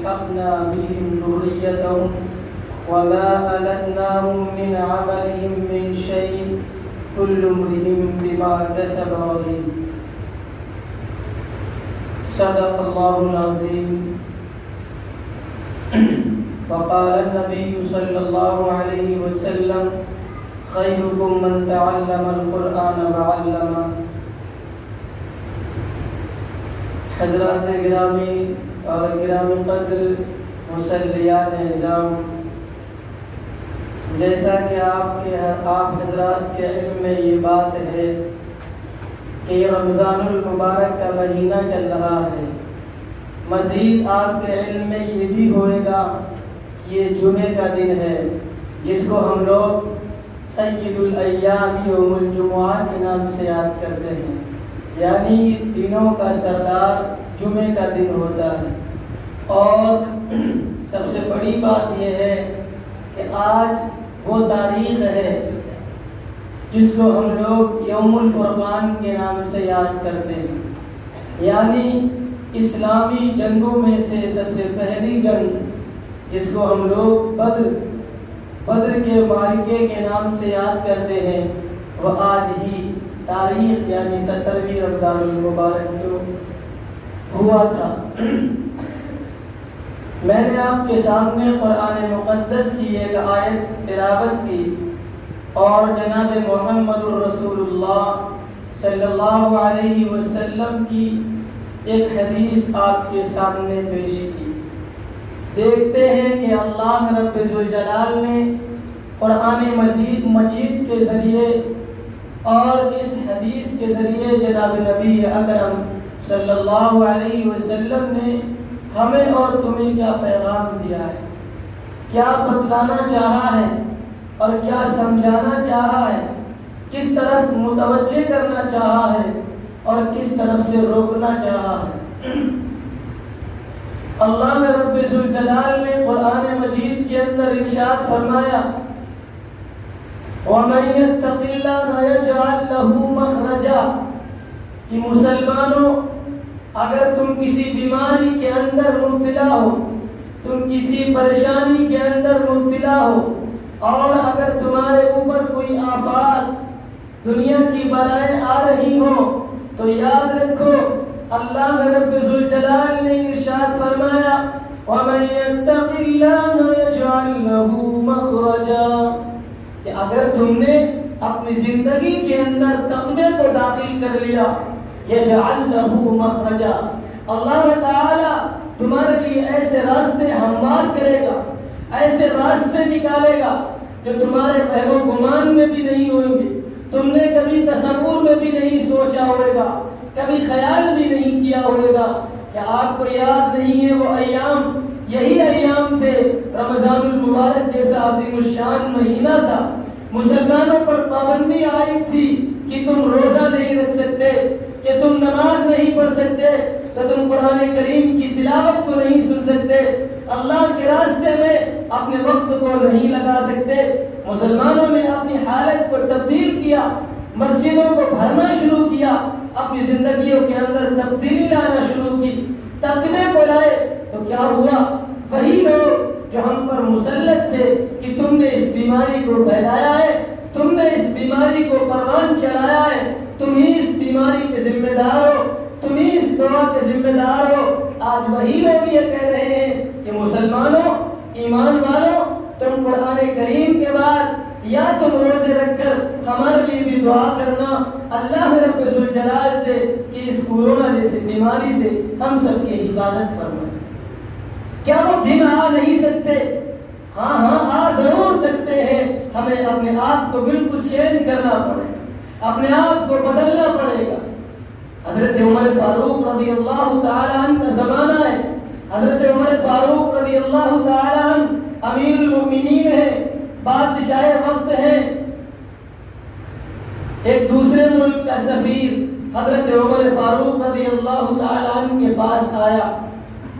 ألحقنا بهم ذريتهم وما ألتناهم من عملهم من شيء كل امرئ بما كسب رهين صدق الله العظيم وقال النبي صلى الله عليه وسلم خيركم من تعلم القرآن وعلمه. حضرات گرامی اور گرامی قدر مصلیان اعظام، جیسا کہ آپ حضرات کے علم میں یہ بات ہے کہ یہ رمضان المبارک کا مہینہ چل رہا ہے، مزید آپ کے علم میں یہ بھی ہوئے گا کہ یہ جمعے کا دن ہے جس کو ہم لوگ سید الایام یوم الجمعہ کے نام سے یاد کرتے ہیں، یعنی دنوں کا سردار جمعے کا دن ہوتا ہے۔ اور سب سے بڑی بات یہ ہے کہ آج وہ تاریخ ہے جس کو ہم لوگ یوم الفرقان کے نام سے یاد کرتے ہیں، یعنی اسلامی جنگوں میں سے سب سے پہلی جنگ جس کو ہم لوگ بدر کے معرکے کے نام سے یاد کرتے ہیں، وہ آج ہی تاریخ یعنی 17ویں رمضان المبارک جو ہوا تھا۔ میں نے آپ کے سامنے قرآن مقدس کی ایک آیت تلاوت کی اور جناب محمد الرسول اللہ صلی اللہ علیہ وسلم کی ایک حدیث آپ کے سامنے پیش کی۔ دیکھتے ہیں کہ اللہ رب ذوالجلال نے قرآن مجید کے ذریعے اور اس حدیث کے ذریعے جناب نبی اکرم صلی اللہ علیہ وسلم نے ہمیں اور تمہیں کیا پیغام دیا ہے، کیا بتلانا چاہا ہے اور کیا سمجھانا چاہا ہے، کس طرف متوجہ کرنا چاہا ہے اور کس طرف سے روکنا چاہا ہے۔ اللہ نے رب ذوالجلال نے قرآن مجید کے اندر ارشاد فرمایا وَمَن يَتَّقِ اللَّهَ يَجْعَل لَّهُ مَخْرَجًا، کہ مسلمانوں اگر تم کسی بیماری کے اندر مبتلا ہو، تم کسی پریشانی کے اندر مبتلا ہو، اور اگر تمہارے اوپر کوئی آفات دنیا کی بلائیں آ رہی ہوں تو یاد رکھو اللہ رب ذوالجلال نے ارشاد فرمایا وَمَن يَتَّقِ اللَّهَ يَجْعَل لَّهُ مَخْرَجًا، کہ اگر تم نے اپنی زندگی کے اندر تقوی کو داخل کر لیا یجعل لہ مخرجا، اللہ تعالی تمہارے لیے ایسے راستے ہموار کرے گا، ایسے راستے نکالے گا جو تمہارے وہم و گمان میں بھی نہیں ہوں گے، تم نے کبھی تصور میں بھی نہیں سوچا ہوئے گا، کبھی خیال بھی نہیں کیا ہوئے گا۔ کہ آپ کو یاد نہیں ہے وہ ایام، یہی ایام تھے رمضان المبارک جیسا عظیم الشان مہینہ تھا، مسلمانوں پر پابندی آئی تھی کہ تم روزہ نہیں رکھ سکتے، کہ تم نماز نہیں پڑھ سکتے، تو تم قرآن کریم کی تلاوت کو نہیں سن سکتے، اللہ کے راستے میں اپنے وقت کو نہیں لگا سکتے۔ مسلمانوں نے اپنی حالت کو تبدیل کیا، مسجدوں کو بھرنا شروع کیا، اپنی زندگیوں کے اندر تبدیلی لانا شروع کی، تقوی کو لائے، تو کیا ہوا؟ وہی لوگ جو ہم پر مسلط تھے کہ تم نے اس بیماری کو پھیلایا ہے، تم نے اس بیماری کو پروان چڑھایا ہے، تم ہی اس بیماری کے ذمہ دار ہو، تم ہی اس دعا کے ذمہ دار ہو، آج وہی لوگ یہ کہہ رہے ہیں کہ مسلمانوں، ایمان والوں، تم قرآن کریم کے بعد یا تم روزے رکھ کر ہمارے لیے بھی دعا کرنا اللہ رب ذوالجلال سے کہ اس کورونا جیسی بیماری سے ہم سب کی حفاظت فرمائے۔ کیا وہ دن آ نہیں سکتے؟ ہاں آ ضرور سکتے ہیں، ہمیں اپنے آپ کو بالکل چینج کرنا پڑے گا، اپنے آپ کو بدلنا پڑے گا۔ حضرت عمر فاروق رضی اللہ تعالی عنہ کا زمانہ ہے، حضرت عمر فاروق رضی اللہ تعالی عنہ امیر المؤمنین ہے، بادشاہ وقت ہیں، ایک دوسرے ملک کا سفیر حضرت عمر فاروق رضی اللہ تعالی عنہ کے پاس آیا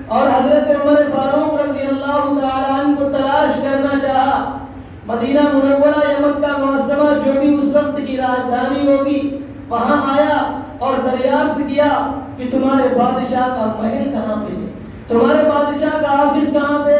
اور حضرت عمر فاروق رضی اللہ تعالی عنہ کو تلاش کرنا چاہا۔ مدینہ منورہ یا مکہ معظمہ جو بھی اس وقت کی راجدھانی ہوگی وہاں آیا اور دریافت کیا کہ تمہارے بادشاہ کا محل کہاں پہ ہے، تمہارے بادشاہ کا آفس کہاں پہ،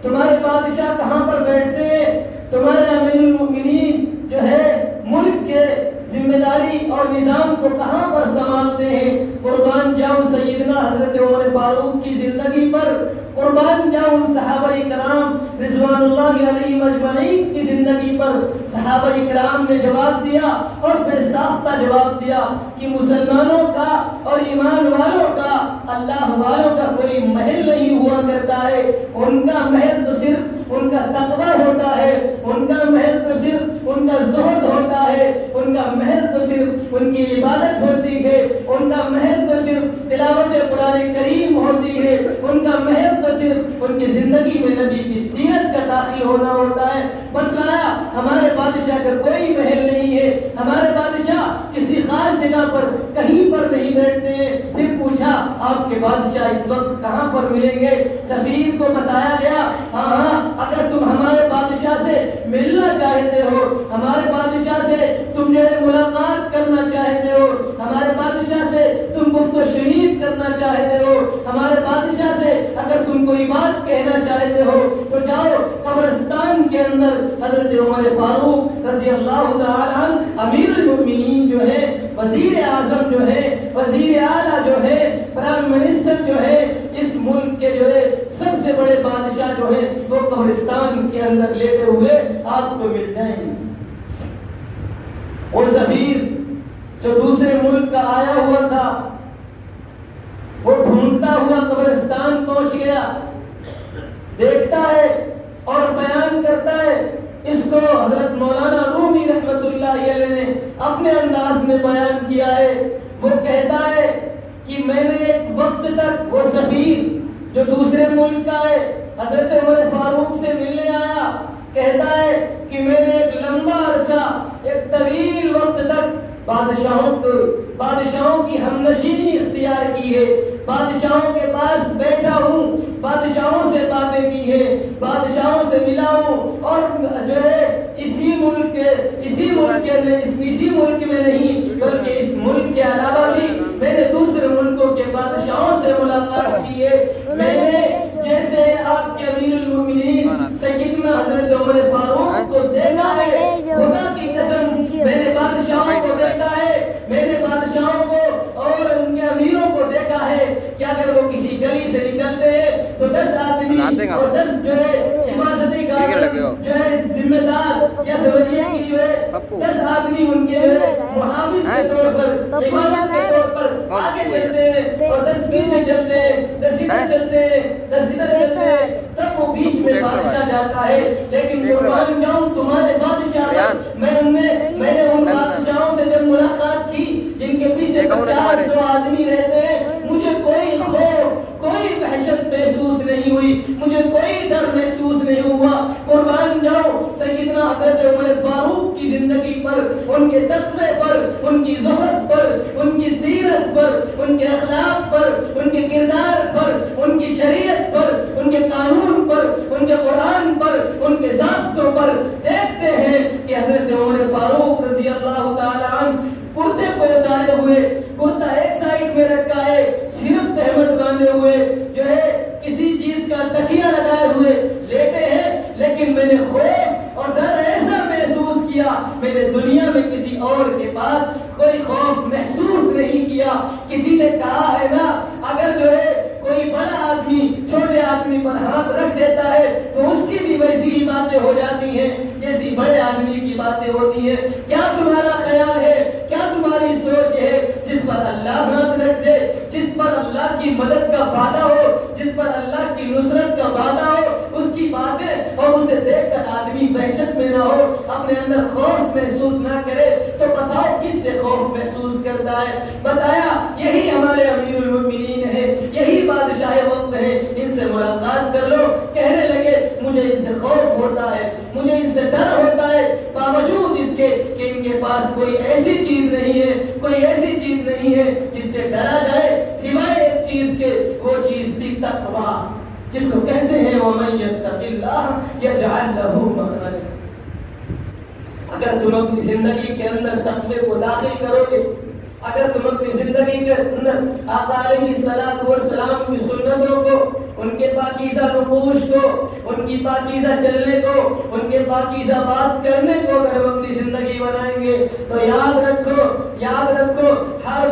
تمہارے بادشاہ کہاں پر بیٹھتے ہیں، تمہارے امیر المؤمنین جو ہے ملک کے ذمہ داری اور نظام کو کہاں پر سنبھالتے ہیں۔ قربان جاؤں سیدنا حضرت عمر فاروق کی زندگی پر، قربان جاؤں صحابہ کرام رضوان اللہ علیہم اجمعین کی زندگی پر۔ صحابہ کرام نے جواب دیا اور بے ساختہ جواب دیا کہ مسلمانوں کا اور ایمان والوں کا، اللہ والوں کا کوئی محل نہیں ہوا کرتا ہے، ان کا محل تو صرف ان کا تقوی ہوتا ہے، ان کا محل تو صرف ان کا زہد ہوتا ہے، ان کا محل تو صرف ان کی عبادت ہوتی ہے، ان کا محل تو صرف تلاوت قرآن کریم ہوتی ہے، ان کا محل تو صرف ان کی زندگی میں نبی کی سیرت کا داخل ہونا ہوتا ہے۔ بتلایا ہمارے بادشاہ کا کوئی محل نہیں ہے، ہمارے بادشاہ کسی خاص جگہ پر کہیں پر نہیں بیٹھتے ہیں۔ پھر پوچھا آپ کے بادشاہ اس وقت کہاں پر ملیں گے؟ سفیر کو بتایا گیا ہاں اگر تم ہمارے بادشاہ سے ملنا چاہتے ہو، ہمارے بادشاہ سے تم جو ہے ملاقات کرنا چاہتے ہو، ہمارے بادشاہ سے تم گفت و شنید کرنا چاہتے ہو، ہمارے بادشاہ سے اگر تم کوئی بات کہنا چاہتے ہو تو جاؤ قبرستان کے اندر حضرت عمر فاروق رضی اللہ تعالی عنہ امیر المؤمنین جو ہے، وزیر اعظم جو ہے، وزیر اعلیٰ جو ہے، پرائم منسٹر جو ہے، اس ملک کے جو ہے سب سے بڑے بادشاہ جو ہیں وہ قبرستان کے اندر لیٹے ہوئے آپ کو مل جائیں گے۔ وہ سفیر جو دوسرے ملک کا آیا ہوا تھا وہ ڈھونڈتا ہوا قبرستان پہنچ گیا، دیکھتا ہے اور بیان کرتا ہے۔ اس کو حضرت مولانا رومی رحمت اللہ علیہ نے اپنے انداز میں بیان کیا ہے۔ وہ کہتا ہے کہ میں نے ایک وقت تک، وہ سفیر جو دوسرے ملک کا ہے حضرت عمر فاروق سے ملنے آیا، کہتا ہے کہ میں نے ایک لمبا عرصہ، ایک طویل وقت تک بادشاہوں کی ہمنشینی اختیار کی ہے، بادشاہوں کے پاس بیٹھا ہوں، بادشاہوں سے باتیں کی ہیں، بادشاہوں سے ملا ہوں، اور جو ہے اسی ملک میں نہیں بلکہ اس ملک کے علاوہ بھی میں نے دوسرے ملکوں کے بادشاہوں سے ملاقات کی ہے۔ میں نے جیسے آپ کے امیر المؤمنین سیدنا حضرت عمر فاروق کو دیکھا ہے، خدا کی قسم میں نے بادشاہوں کو دیکھا ہے، میں نے بادشاہوں کو اور ان کے امیروں کو دیکھا ہے کہ اگر وہ کسی گلی سے نکلتے ہیں تو 10 آدمی اور 10 جو ہے حفاظتی گارڈ جو ہے ذمہ دار، یا سمجھیے کہ جو ہے 10 آدمی ان کے جو ہے محافظ کے طور پر، حفاظت کے طور پر آگے چلتے ہیں اور 10 پیچھے چلتے ہیں، 10 ادھر چلتے ہیں، 10 ادھر چلتے ہیں، تب وہ بیچ میں بادشاہ جاتا ہے۔ لیکن قربان جاؤں تمہارے بادشاہ، میں نے ان بادشاہوں سے جب ملاقات کی جن کے پیچھے 50 آدمی رہتے ہیں، مجھے کوئی خوف، کوئی وحشت محسوس نہیں ہوئی، مجھے کوئی ڈر محسوس نہیں ہوا۔ قربان جاؤں سیدنا حضرت عمر فاروق کی زندگی پر، ان کے تقوی پر، ان کی زہد پر، ان کی سیرت پر، ان کے اخلاق پر، ان کے کردار پر، ان کی شریعت پر، ان کے قانون پر، ان کے قرآن پر، ان کے ضابطوں پر دیکھتے ہیں کہ حضرت عمر فاروق رضی اللہ تعالی عنہ کرتے کو اتارے ہوئے، کرتا ایک سائڈ میں رکھا ہے، صرف تہمت باندھے ہوئے جو ہے کسی چیز کا تکیہ لگائے ہوئے لیٹے ہیں۔ لیکن میں نے خوف اور ڈر ایسا محسوس کیا، میں نے دنیا میں کسی اور کے پاس کوئی خوف محسوس نہیں کیا۔ کسی نے کہا ہے نا، اگر جو ہے کوئی بڑا آدمی چھوٹے آدمی پر ہاتھ رکھ دیتا ہے تو اس کی بھی ویسی ہی باتیں ہو جاتی ہیں جیسی بڑے آدمی کی باتیں ہوتی ہیں۔ کیا تمہارا خیال ہے، کیا تمہاری سوچ ہے، جس پر اللہ ہاتھ رکھ دے، جس پر اللہ کی مدد کا وعدہ ہو، جس پر اللہ کی نصرت کا وعدہ ہو، اس کی باتیں اور اسے دیکھ کر آدمی وحشت میں نہ ہو، اپنے اندر خوف محسوس نہ کرے، تو بتاؤ کس سے خوف محسوس کرتا ہے؟ بتایا یہی ہمارے امیر المؤمنین ہیں، یہی بادشاہ وقت ہیں، ان سے ملاقات کر لو۔ کہنے لگے مجھے ان سے خوف ہوتا ہے، مجھے ان سے ڈر ہوتا ہے، باوجود اس کے کہ ان کے پاس کوئی ایسی چیز نہیں ہے، کوئی ایسی چیز نہیں ہے جس سے ڈرا جائے سوائے ایک چیز کے، وہ چیز تھی تقویٰ، جس کو کہتے ہیں وَمَن يَتَّقِ اللَّهَ يَجْعَلْ لَهُ مَخْرَجًا۔ اگر تم اپنی زندگی کے اندر تقوی کو داخل کرو گے، اگر تم اپنی زندگی کے اندر آقا علیہ السلام کی سنتوں کو، ان کے پاکیزہ نقوش کو، ان کی پاکیزہ چلنے کو، ان کے پاکیزہ بات کرنے کو اگر ہم اپنی زندگی بنائیں گے تو یاد رکھو ہر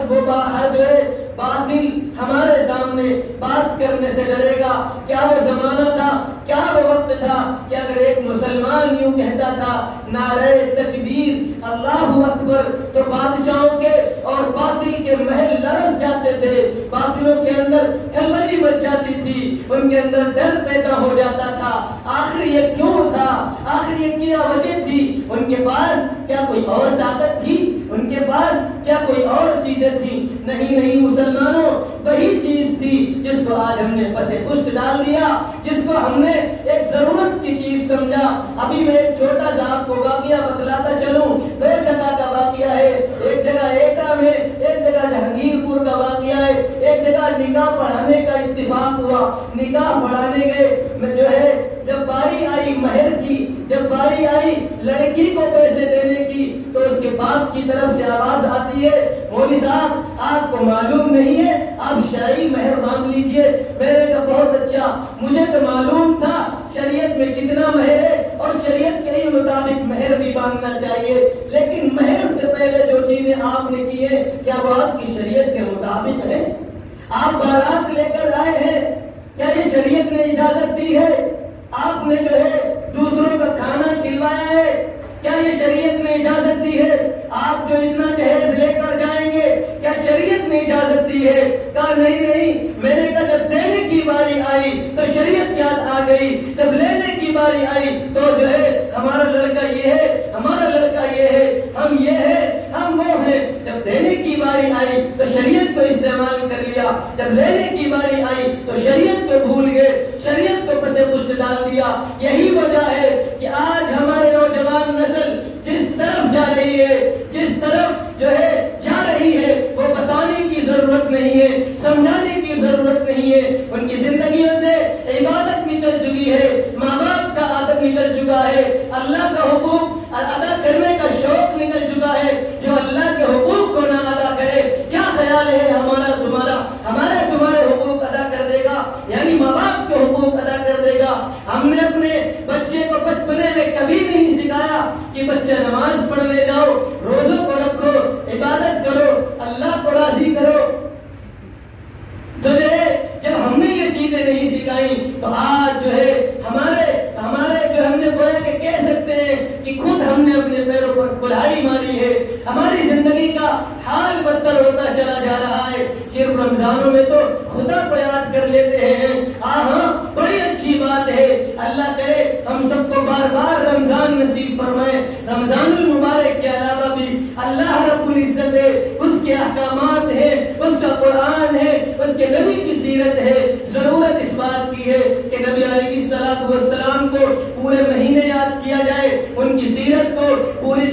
جو ہے باطل ہمارے سامنے بات کرنے سے ڈرے گا۔ کیا وہ زمانہ تھا، کیا وہ وقت تھا کہ اگر ایک مسلمان یوں کہتا تھا نعرہ تکبیر اللہ اکبر تو بادشاہوں کے اور باطل کے محل لرز جاتے تھے، باطلوں کے اندر کھلبلی مچ جاتی تھی، ان کے اندر ڈر پیدا ہو جاتا تھا۔ آخر یہ کیوں تھا، آخر یہ کیا وجہ تھی؟ ان کے پاس کیا کوئی اور طاقت تھی؟ ان کے پاس کیا کوئی اور چیزیں تھی؟ نہیں مسلمانوں، وہی چیز تھی جس کو آج ہم نے پس پشت ڈال دیا، جس کو ہم نے ایک ضرورت کی چیز سمجھا۔ ابھی میں ایک چھوٹا سا آپ کو واقعہ بتلاتا چلوں، 2 جگہ کا واقعہ ہے، ایک جگہ ایٹا میں، ایک جگہ جہانگیر پور کا واقعہ ہے۔ ایک جگہ نکاح پڑھانے کا اتفاق ہوا، نکاح پڑھانے گئے، جو ہے جب باری آئی مہر کی، جب باری آئی لڑکی کو پیسے دینے کی تو اس کے باپ کی طرف سے آواز آتی ہے مولوی صاحب آپ کو معلوم نہیں ہے، آپ شرعی مہر مانگ لیجئے۔ میں نے کہا بہت اچھا، مجھے تو معلوم تھا شریعت میں کتنا مہر ہے اور شریعت کے ہی مطابق مہر بھی مانگنا چاہیے، لیکن مہر سے پہلے جو چیزیں آپ نے کی ہیں کیا وہ آپ کی شریعت کے مطابق ہے؟ آپ بارات لے کر آئے ہیں، کیا یہ شریعت نے اجازت دی ہے؟ آپ نے جو ہے دوسروں کا کھانا کھلوایا ہے، کیا یہ شریعت نے اجازت دی ہے؟ آپ جو اتنا جہیز لے کر جائیں گے کیا شریعت نے اجازت دی ہے؟ کہا نہیں، میں نے کہا جب دینے کی باری آئی تو شریعت یاد آ گئی، جب لینے کی باری آئی تو جو ہے ہمارا لڑکا یہ ہے، ہمارا لڑکا یہ ہے، ہم یہ ہے، ہم وہ ہیں۔ جب دینے کی باری آئی تو شریعت کو استعمال کر لیا، جب لینے کی باری آئی تو شریعت کو بھول گئے، شریعت کو پس پشت ڈال دیا۔ یہی وجہ ہے کہ آج ہمارے نوجوان نسل جس طرف جا رہی ہے، جس طرف جو ہے جا رہی ہے، وہ بتانے کی ضرورت نہیں ہے، سمجھانے کی ضرورت نہیں ہے۔ ان کی زندگیوں سے عبادت نکل چکی ہے، ماں باپ کا ادب نکل چکا ہے، اللہ کا حقوق ادا کرنے کا شوق نکل چکا ہے۔ جو اللہ کے حقوق کو نہ ادا کرے، کیا خیال ہے ہمارے تمہارے حقوق ادا کر دے گا؟ یعنی ماں باپ کے حقوق ادا کر دے گا۔ ہم نے اپنے بچے کو بچپنے میں کبھی نہیں سکھایا کہ بچے نماز پڑھنے جاؤ، روزوں کو رکھو، عبادت کرو، اللہ کو راضی کرو۔ تو جب ہم نے یہ چیزیں نہیں سکھائی تو آج جو ہے ہمارے جو ہم نے گویا کہ کہہ سکتے ہیں کہ خود ہم نے اپنے پیروں پر کلائی ماری ہے، ہماری زندگی کا حال بدتر ہوتا چلا جا رہا ہے۔ صرف رمضانوں میں تو خدا کو یاد کر لیتے ہیں، ہاں بڑی اچھی بات ہے، اللہ کرے ہم سب کو بار بار رمضان نصیب فرمائے۔ رمضان المبارک کے علاوہ بھی اللہ رب العزت ہے، اس کے احکامات ہیں، اس کا قرآن ہے، اس کے نبی کی سیرت ہے۔ ضرورت اس بات کی ہے کہ نبی علیہ السلام کو پورے مہینے یاد کیا جائے، ان کی سیرت کو پوری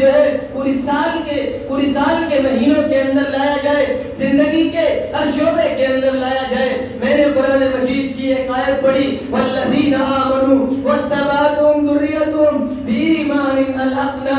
سال کے مہینوں کے اندر لایا جائے، زندگی کے ہر شعبے کے اندر لایا جائے۔ میں نے قرآن مجید کی ایک آیت پڑھی، والذین آمنوا واتبعتهم ذریتهم بإیمان الحقنا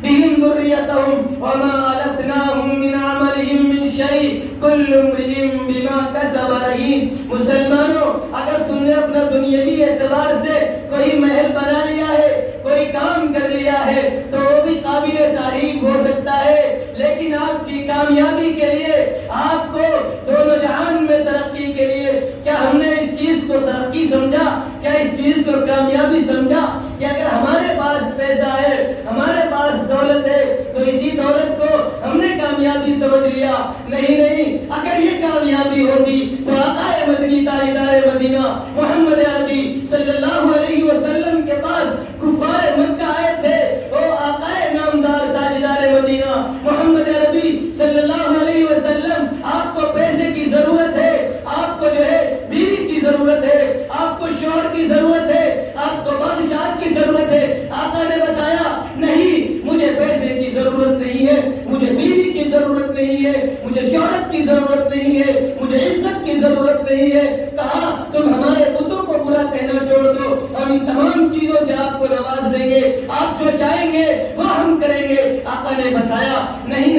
بهم ذریتهم وما ألتناهم من عملهم من شيء كل امرئ بما كسب رهین۔ مسلمانوں، اگر تم نے اپنا دنیاوی اعتبار سے کوئی محل بنا لیا ہے، کوئی کام کر لیا ہے تو وہ بھی قابل تعریف ہو سکتا ہے، لیکن آپ کی کامیابی کے لیے، آپ کو دونوں جہان میں ترقی کے لیے، کیا ہم نے اس چیز کو ترقی سمجھا؟ کیا اس چیز کو کامیابی سمجھا؟ کہ اگر ہمارے پاس پیسہ ہے، ہمارے پاس دولت ہے تو اسی دولت کو ہم نے کامیابی سمجھ لیا؟ نہیں، اگر یہ کامیابی ہوگی تو آقا مدنی تاجدار مدینہ محمد عربی صلی اللہ علیہ وسلم کے پاس کفار مکہ آئے تھے، وہ آقا نامدار تاجدار مدینہ محمد عربی صلی اللہ علیہ وسلم، آپ کو پیسے کی ضرورت ہے، آپ کو جو ہے بیوی کی ضرورت ہے، آپ کو شوہر کی ضرورت ہے، آپ کو بادشاہ کی ضرورت ہے۔ آقا نے بتایا نہیں، مجھے پیسے کی ضرورت نہیں ہے، مجھے بیوی کی ضرورت نہیں ہے، مجھے شہرت کی ضرورت نہیں ہے، مجھے عزت کی ضرورت نہیں ہے۔ کہا تم ہمارے بتوں کو برا کہنا چھوڑ دو، ہم ان تمام چیزوں سے آپ کو نواز دیں گے، آپ جو چاہیں گے وہ ہم کریں گے۔ آقا نے بتایا نہیں،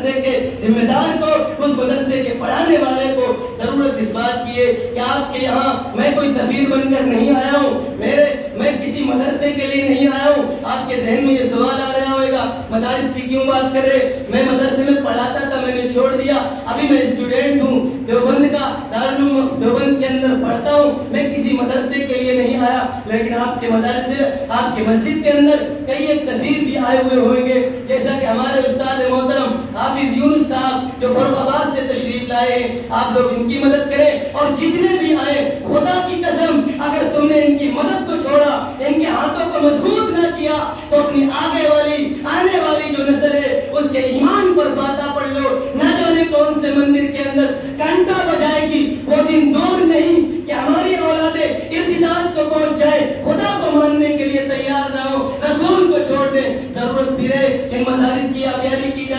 مدرسے کے ذمہ دار کو، اس مدرسے کے پڑھانے والے کو ضرورت اس بات کی ہے کہ آپ کے یہاں میں کوئی سفیر بن کر نہیں آیا ہوں، میں کسی مدرسے کے لیے نہیں آیا ہوں۔ آپ کے ذہن میں یہ سوال آ رہا ہوگا مدارس کی کیوں بات کر رہے، میں مدرسے میں پڑھاتا تھا، میں نے چھوڑ دیا، ابھی میں اسٹوڈنٹ ہوں، دیوبند کا دارالعلوم دیوبند کے اندر پڑھتا ہوں، میں کسی مدرسے کے لیے نہیں آیا۔ لیکن آپ کے مدرسے، آپ کے مسجد کے اندر کئی ایک سفیر بھی آئے ہوئے ہوئیں گے، جیسا کہ ہمارے استاد محترم حافظ یونس صاحب جو فروخ آباد سے تشریف لائے ہیں، آپ لوگ ان کی مدد کریں، اور جتنے بھی آئے خدا کی قسم اگر تم نے ان کی مدد کو چھوڑا، ان کے ہاتھوں کو مضبوط نہ کیا تو اپنی آنے والی جو نسل ہے اس کے ایمان پر فاتحہ پڑھ لو، نہ جانے کون سے مندر کے اندر گھنٹا بجائے گی، وہ دن دور نہیں کہ ہماری اولادیں ارتداد کو پہنچ جائے، خدا کو ماننے کے لیے تیار نہ ہو، رسول کو چھوڑ دیں۔ ضرورت بھی ہے ان مدارس کی آبیاری کی